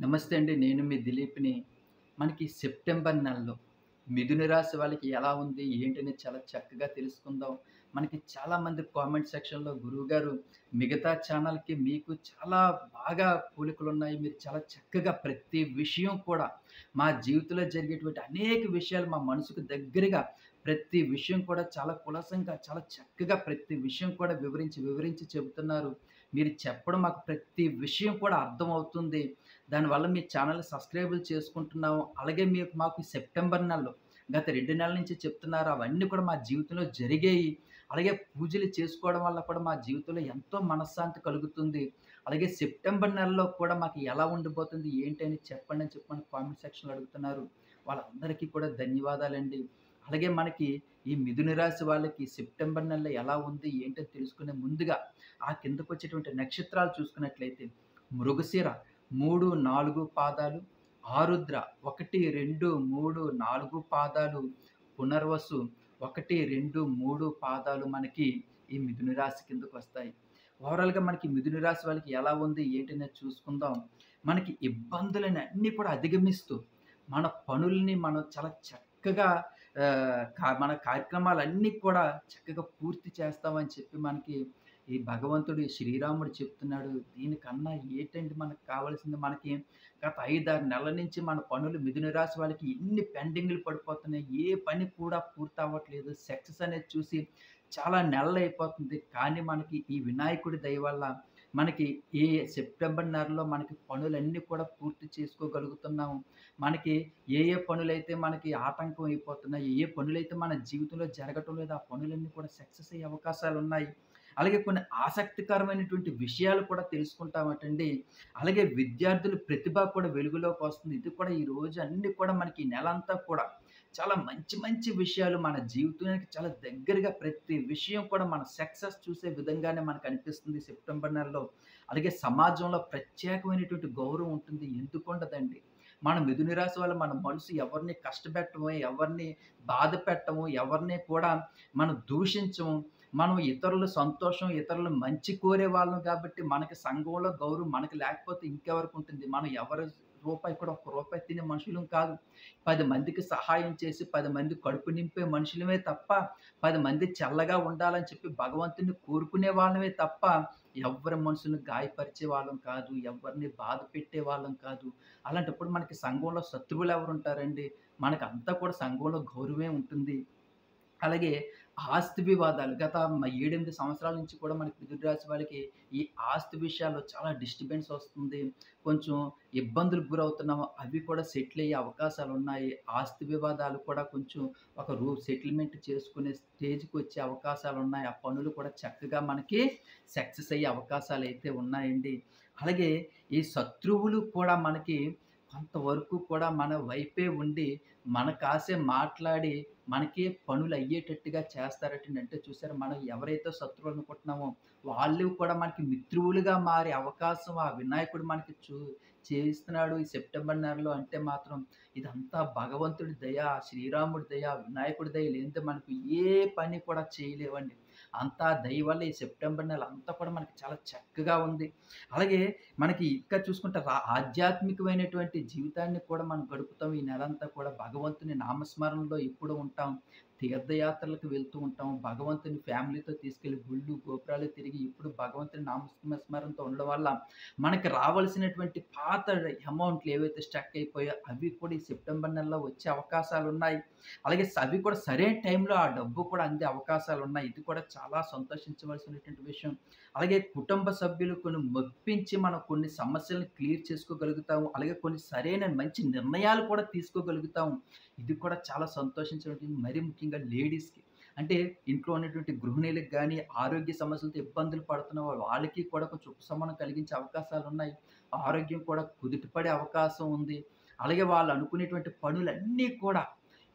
నమస్తే అండి. నేను మీ దిలీప్‌ని. మనకి సెప్టెంబర్ నెలలో మిథున రాశి వాళ్ళకి ఎలా ఉంది? ఏంటనేది చాలా చక్కగా తెలుసుకుందాం. మనకి చాలామంది కామెంట్ సెక్షన్‌లో గురువుగారు మిగతా ఛానల్‌కి మీకు చాలా బాగా పోలికలున్నాయి. మీరు చాలా చక్కగా ప్రతి విషయం కూడా మా జీవితంలో జరిగేటువంటి అనేక విషయాలు మా మనసుకు దగ్గరగా ప్రతి విషయం కూడా చాలా కులసంగా, చాలా చక్కగా ప్రతి విషయం కూడా వివరించి చెబుతున్నారు. మీరు చెప్పడం మాకు ప్రతి విషయం కూడా అర్థమవుతుంది. దానివల్ల మీ ఛానెల్‌ని సబ్‌స్క్రైబులు చేసుకుంటున్నాము. అలాగే మాకు ఈ సెప్టెంబర్ నెలలో గత 2 నెలల నుంచి చెప్తున్నారు. అవన్నీ కూడా మా జీవితంలో జరిగాయి. అలాగే పూజలు చేసుకోవడం వల్ల కూడా మా జీవితంలో ఎంతో మనశ్శాంతి కలుగుతుంది. అలాగే సెప్టెంబర్ నెలలో కూడా మాకు ఎలా ఉండబోతుంది, ఏంటి అని చెప్పండి అని చెప్పి కామెంట్ సెక్షన్‌లో అడుగుతున్నారు. వాళ్ళందరికీ కూడా ధన్యవాదాలండి. అలాగే మనకి ఈ మిథున రాశి వాళ్ళకి సెప్టెంబర్ నెలలో ఎలా ఉంది, ఏంటని తెలుసుకునే ముందుగా ఆ కిందకొచ్చేటువంటి నక్షత్రాలు చూసుకున్నట్లయితే మృగశిర 3, 4 పాదాలు, ఆరుద్ర 1, 2, 3, 4 పాదాలు, పునర్వసు 1, 2, 3 పాదాలు మనకి ఈ మిథున రాశి కిందకొస్తాయి. ఓవరాల్‌గా మనకి మిథున రాశి వాళ్ళకి ఎలా ఉంది, ఏంటనేది చూసుకుందాం. మనకి ఇబ్బందులని అన్నీ కూడా అధిగమిస్తూ, మన పనుల్ని మనం చాలా చక్కగా మన కార్యక్రమాలన్నీ కూడా చక్కగా పూర్తి చేస్తామని చెప్పి మనకి ఈ భగవంతుడు శ్రీరాముడు చెప్తున్నాడు. దీనికన్నా ఏటండి మనకు కావాల్సింది? మనకి గత 5, 6 నెలల నుంచి మన పనులు మిథున రాశి వాళ్ళకి ఎన్ని పెండింగ్‌లు పడిపోతున్నాయి. ఏ పని కూడా పూర్తవ్వట్లేదు. సక్సెస్ అనేది చూసి చాలా నెలలయిపోతుంది. కానీ మనకి ఈ వినాయకుడి దయ వల్ల మనకి ఈ సెప్టెంబర్ నెలలో మనకి పనులన్నీ కూడా పూర్తి చేసుకోగలుగుతున్నాము. మనకి ఏ పనులైతే మనకి ఆటంకం అయిపోతున్నాయి, ఏ పనులైతే మన జీవితంలో జరగటం లేదు, ఆ పనులన్నీ కూడా సక్సెస్ అయ్యే అవకాశాలున్నాయి. అలాగే కొన్ని ఆసక్తికరమైనటువంటి విషయాలు కూడా తెలుసుకుంటామటండి. అలాగే విద్యార్థుల ప్రతిభ కూడా వెలుగులోకొస్తుంది. ఇది కూడా ఈ రోజు అన్నీ కూడా మనకి ఈ నెలంతా కూడా చాలా మంచి మంచి విషయాలు మన జీవితానికి చాలా దగ్గరగా ప్రతి విషయం కూడా మన సక్సెస్ చూసే విధంగానే మనకనిపిస్తుంది సెప్టెంబర్ నెలలో. అలాగే సమాజంలో ప్రత్యేకమైనటువంటి గౌరవం ఉంటుంది. ఎందుకుండదండి? మన మిథున రాశి వల్ల మన మనసు ఎవరిని కష్టపెట్టము, ఎవరిని బాధ పెట్టము, ఎవరిని కూడా మనం దూషించము. మనం ఇతరుల సంతోషం, ఇతరుల మంచి కోరేవాళ్ళం కాబట్టి మనకి సంఘంలో గౌరవం మనకి లేకపోతే ఇంకెవరికుంటుంది? మనం ఎవరి రూపాయి కూడా ఒక్క రూపాయి తినే మనుషులం కాదు. 10 మందికి సహాయం చేసి 10 మంది కడుపు నింపే మనుషులమే తప్ప, 10 మంది చల్లగా ఉండాలని చెప్పి భగవంతుడిని కోరుకునే వాళ్ళమే తప్ప, ఎవ్వరి మనసుని గాయపరిచే వాళ్ళం కాదు. ఎవ్వరిని బాధ పెట్టే వాళ్ళం కాదు. అలాంటప్పుడు మనకి సంఘంలో శత్రువులు ఎవరుంటారండి? మనకంతా కూడా సంఘంలో గౌరవమే ఉంటుంది. అలాగే ఆస్తి వివాదాలు గత 7, 8 సంవత్సరాల నుంచి కూడా మనకి మిథున రాశి వాళ్ళకి ఈ ఆస్తి విషయాల్లో చాలా డిస్టర్బెన్స్ వస్తుంది. కొంచెం ఇబ్బందులకు గురవుతున్నాము. అవి కూడా సెటిల్ అయ్యే అవకాశాలున్నాయి. ఆస్తి వివాదాలు కూడా కొంచెం ఒక సెటిల్మెంట్ చేసుకునే స్టేజ్‌కి వచ్చే అవకాశాలున్నాయి. ఆ పనులు కూడా చక్కగా మనకి సక్సెస్ అయ్యే అవకాశాలైతే ఉన్నాయండి. అలాగే ఈ శత్రువులు కూడా మనకి కొంతవరకు కూడా మన వైపే ఉండి, మన కాసే మాట్లాడి, మనకే పనులయ్యేటట్టుగా చేస్తారటండి. అంటే చూసారా, మనం ఎవరైతే శత్రువులు అనుకుంటున్నామో, వాళ్ళు కూడా మనకి మిత్రువులుగా మారే అవకాశం ఆ వినాయకుడు మనకి చేయిస్తున్నాడు ఈ సెప్టెంబర్ నెలలో అంటే మాత్రం ఇదంతా భగవంతుడి దయ, శ్రీరాముడి దయ, వినాయకుడి దయ లేనిదే మనకు ఏ పని కూడా చేయలేమండి. అంతా దయ వల్ల ఈ సెప్టెంబర్ నెల అంతా కూడా మనకి చాలా చక్కగా ఉంది. అలాగే మనకి ఇంకా చూసుకుంటే ఆధ్యాత్మికమైనటువంటి జీవితాన్ని కూడా మనం గడుపుతాం. ఈ నెలంతా కూడా భగవంతుని నామస్మరణలో ఎప్పుడూ ఉంటాం. తీర్థయాత్రలకు వెళ్తూ ఉంటాం. భగవంతుని ఫ్యామిలీతో తీసుకెళ్ళి గుళ్ళు, గోపురాలు తిరిగి ఇప్పుడు భగవంతుని స్మరణతో ఉండడం వల్ల మనకి రావాల్సినటువంటి పాత అమౌంట్లు ఏవైతే స్టక్ అయిపోయాయో అవి కూడా ఈ సెప్టెంబర్ నెలలో వచ్చే అవకాశాలున్నాయి. అలాగే అవి కూడా సరైన టైంలో ఆ డబ్బు కూడా అందే అవకాశాలున్నాయి. ఇది కూడా చాలా సంతోషించవలసినటువంటి విషయం. అలాగే కుటుంబ సభ్యులు కొన్ని మెప్పించి మనం కొన్ని సమస్యలను క్లియర్ చేసుకోగలుగుతాము. అలాగే కొన్ని సరైన మంచి నిర్ణయాలు కూడా తీసుకోగలుగుతాము. ఇది కూడా చాలా సంతోషించినటువంటి మరీ ముఖ్యంగా లేడీస్‌కి. అంటే ఇంట్లో ఉన్నటువంటి గృహిణీలకు గాని, ఆరోగ్య సమస్యలతో ఇబ్బందులు పడుతున్న వాళ్ళకి కూడా కొంచెం ఉపశమనం కలిగించే అవకాశాలున్నాయి. ఆరోగ్యం కూడా కుదుటపడే అవకాశం ఉంది. అలాగే వాళ్ళు అనుకునేటువంటి పనులన్నీ కూడా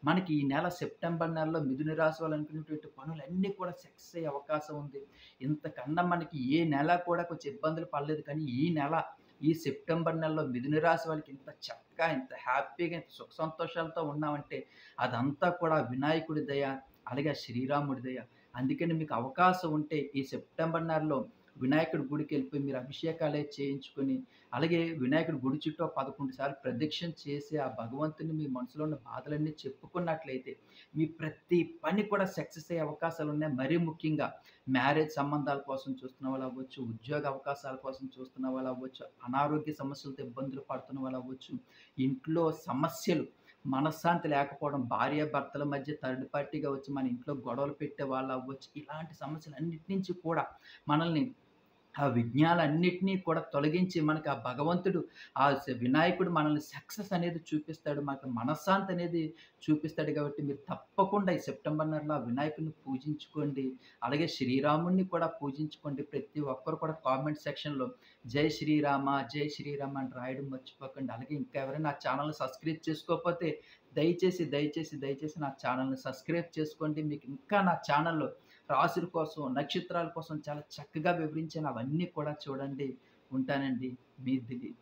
మనకి ఈ నెల సెప్టెంబర్ నెలలో మిథున రాశి వాళ్ళు అనుకునేటువంటి పనులన్నీ కూడా సక్సెస్ అయ్యే అవకాశం ఉంది. ఇంతకన్నా మనకి ఏ నెల కూడా కొంచెం ఇబ్బందులు పడలేదు. కానీ ఈ నెల ఈ సెప్టెంబర్ నెలలో మిథున రాశి వాళ్ళకి ఇంత చక్కగా, ఇంత హ్యాపీగా, ఇంత సుఖ సంతోషాలతో ఉన్నామంటే అదంతా కూడా వినాయకుడి దయ, అలాగే శ్రీరాముడి దయ. అందుకని మీకు అవకాశం ఉంటే ఈ సెప్టెంబర్ నెలలో వినాయకుడి గుడికెళ్ళిపోయి మీరు అభిషేకాలే చేయించుకొని, అలాగే వినాయకుడి గుడి చుట్టూ ఓ 11 సార్లు ప్రదక్షిణ చేసి, ఆ భగవంతుడిని మీ మనసులో ఉన్న బాధలన్నీ చెప్పుకున్నట్లయితే, మీ ప్రతి పని కూడా సక్సెస్ అయ్యే అవకాశాలున్నాయి. మరీ ముఖ్యంగా మ్యారేజ్ సంబంధాల కోసం చూస్తున్న వాళ్ళవ్వచ్చు, ఉద్యోగ అవకాశాల కోసం చూస్తున్న వాళ్ళవ్వచ్చు, అనారోగ్య సమస్యలతో ఇబ్బందులు పడుతున్న వాళ్ళవ్వచ్చు, ఇంట్లో సమస్యలు, మనశ్శాంతి లేకపోవడం, భార్యాభర్తల మధ్య థర్డ్ పార్టీగా వచ్చి మన ఇంట్లో గొడవలు పెట్టే వాళ్ళవ్వచ్చు. ఇలాంటి సమస్యలన్నిటి నుంచి కూడా మనల్ని ఆ విఘ్నాలన్నిటిని కూడా తొలగించి మనకు ఆ భగవంతుడు వినాయకుడు మనల్ని సక్సెస్ అనేది చూపిస్తాడు. మనకు మనశ్శాంతి అనేది చూపిస్తాడు కాబట్టి మీరు తప్పకుండా ఈ సెప్టెంబర్ నెలలో ఆ వినాయకుడిని పూజించుకోండి. అలాగే శ్రీరాముడిని కూడా పూజించుకోండి. ప్రతి ఒక్కరు కూడా కామెంట్ సెక్షన్‌లో జై శ్రీరామ అని రాయడం మర్చిపోకండి. అలాగే ఇంకా ఎవరైనా నా ఛానెల్‌ని సబ్స్క్రైబ్ చేసుకోకపోతే దయచేసి నా ఛానెల్‌ని సబ్స్క్రైబ్ చేసుకోండి. మీకు ఇంకా నా ఛానెల్‌లో రాశుల కోసం, నక్షత్రాల కోసం చాలా చక్కగా వివరించాను. అవన్నీ కూడా చూడండి. ఉంటానండి. మీ దిలీప్.